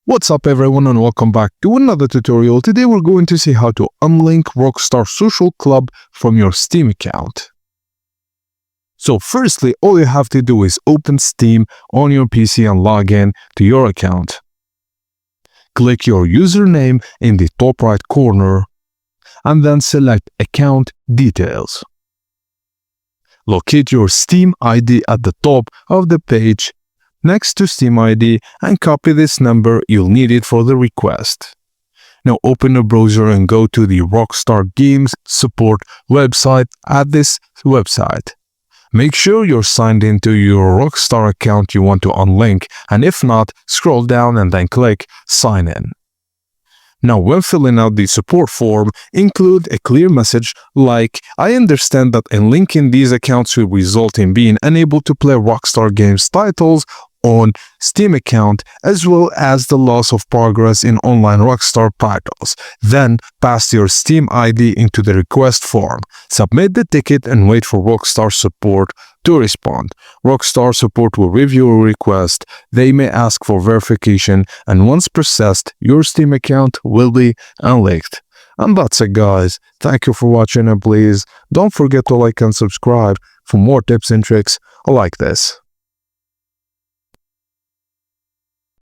What's up everyone and welcome back to another tutorial. Today we're going to see how to unlink Rockstar Social Club from your Steam account. So firstly, all you have to do is open Steam on your PC and log in to your account. Click your username in the top right corner and then select Account Details. Locate your Steam ID at the top of the page next to Steam ID and copy this number. You'll need it for the request. Now open a browser and go to the Rockstar Games support website at this website. Make sure you're signed into your Rockstar account you want to unlink, and if not, scroll down and then click Sign In. Now when filling out the support form, include a clear message like, I understand that unlinking these accounts will result in being unable to play Rockstar Games titles on Steam account, as well as the loss of progress in online Rockstar titles. Then pass your Steam ID into the request form. Submit the ticket and wait for Rockstar support to respond. Rockstar support will review your request. They may ask for verification, and once processed, your Steam account will be unlinked. And that's it guys. Thank you for watching, and please don't forget to like and subscribe for more tips and tricks like this.